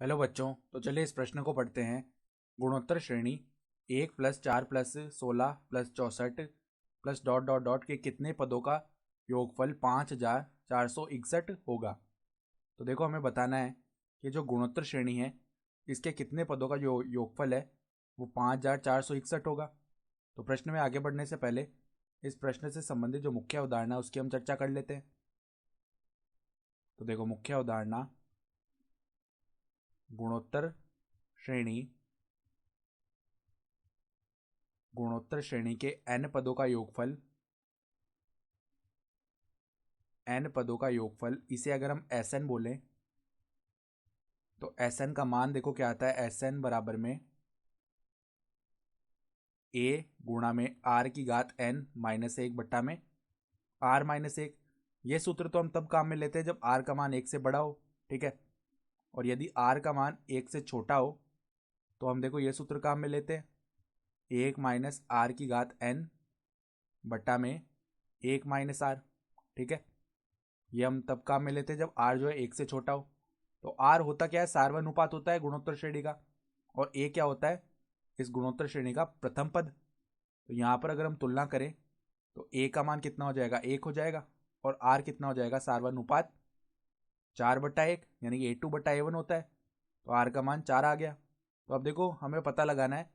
Hello बच्चों, तो चलिए इस प्रश्न को पढ़ते हैं। गुणोत्तर श्रेणी 1+4+16+64+... के कितने पदों का योगफल 5461 होगा। तो देखो, हमें बताना है कि जो गुणोत्तर श्रेणी है इसके कितने पदों का जो योगफल है वो 5461 होगा। तो प्रश्न में आगे बढ़ने से पहले इस प्रश्न से संबंधित जो मुख्य अवधारणा है उसकी हम चर्चा कर लेते हैं। तो देखो, मुख्य अवधारणा: गुणोत्तर श्रेणी के n पदों का योगफल, इसे अगर हम Sn बोलें तो Sn का मान देखो क्या आता है। Sn बराबर में a गुणा में r की घात n माइनस 1 बट्टा में r माइनस 1। ये सूत्र तो हम तब काम में लेते हैं जब r का मान 1 से बड़ा हो, ठीक है। और यदि r का मान 1 से छोटा हो तो हम देखो ये सूत्र काम में लेते हैं, 1 माइनस r की घात n बट्टा में 1 माइनस r, ठीक है। ये हम तब काम में लेते हैं जब r जो है 1 से छोटा हो। तो r होता क्या है, सार्वनुपात होता है गुणोत्तर श्रेणी का, और a क्या होता है, इस गुणोत्तर श्रेणी का प्रथम पद। तो यहाँ पर अगर हम तुलना करें तो a का मान कितना हो जाएगा, 1 हो जाएगा, और r कितना हो जाएगा, सार्वनुपात 4/1, यानी कि a2/a1 होता है। तो r का मान 4 आ गया। तो अब देखो, हमें पता लगाना है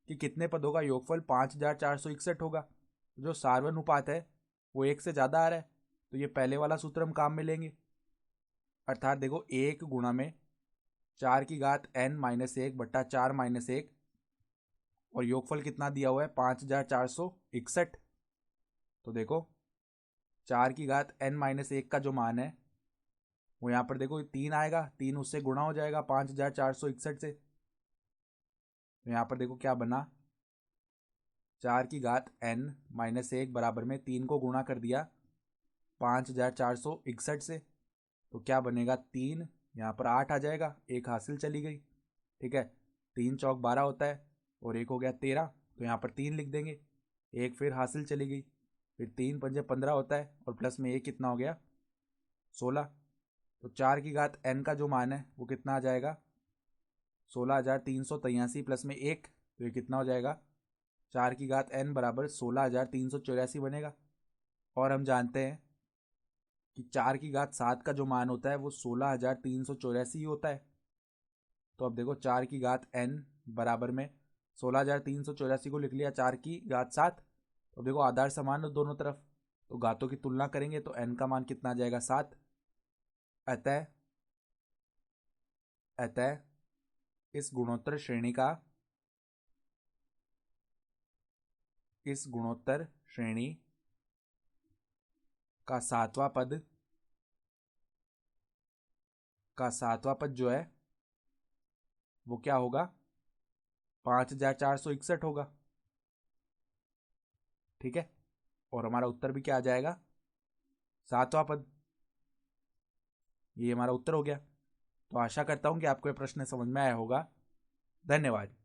कि कितने पदों का योगफल 5461 होगा। तो जो सार्वनुपात है वो 1 से ज़्यादा आ रहा है, तो ये पहले वाला सूत्र हम काम में लेंगे। अर्थात देखो, 1 गुणा में 4 की घात n माइनस 1 बट्टा 4 माइनस 1, और योगफल कितना दिया हुआ है, 5461। तो देखो, 4 की घात n माइनस 1 का जो मान है वो यहाँ पर देखो 3 आएगा, 3 उससे गुणा हो जाएगा 5461 से। तो यहाँ पर देखो क्या बना, 4 की घात n माइनस 1 बराबर में 3 को गुणा कर दिया 5461 से। तो क्या बनेगा, 3 यहाँ पर 8 आ जाएगा, एक हासिल चली गई, ठीक है। 3 चौक 12 होता है और एक हो गया 13, तो यहाँ पर 3 लिख देंगे, एक फिर हासिल चली गई। फिर 3 पंजे 15 होता है और प्लस में एक कितना हो गया, 16। तो 4 की घात n का जो मान है वो कितना आ जाएगा, 16,383 प्लस में एक, तो ये कितना हो जाएगा, 4 की घात n बराबर 16,384 बनेगा। और हम जानते हैं कि 4 की घात 7 का जो मान होता है वो 16,384 ही होता है। तो अब देखो, 4 की घात n बराबर में 16,384 को लिख लिया 4 की घात 7। तो देखो, आधार समान है दोनों तरफ, तो घातों की तुलना करेंगे तो n का मान कितना आ जाएगा, 7। अतः अतः इस गुणोत्तर श्रेणी का का सातवां पद जो है वो क्या होगा, 5461 होगा, ठीक है। और हमारा उत्तर भी क्या आ जाएगा, सातवां पद। ये हमारा उत्तर हो गया। तो आशा करता हूं कि आपको ये प्रश्न समझ में आया होगा। धन्यवाद।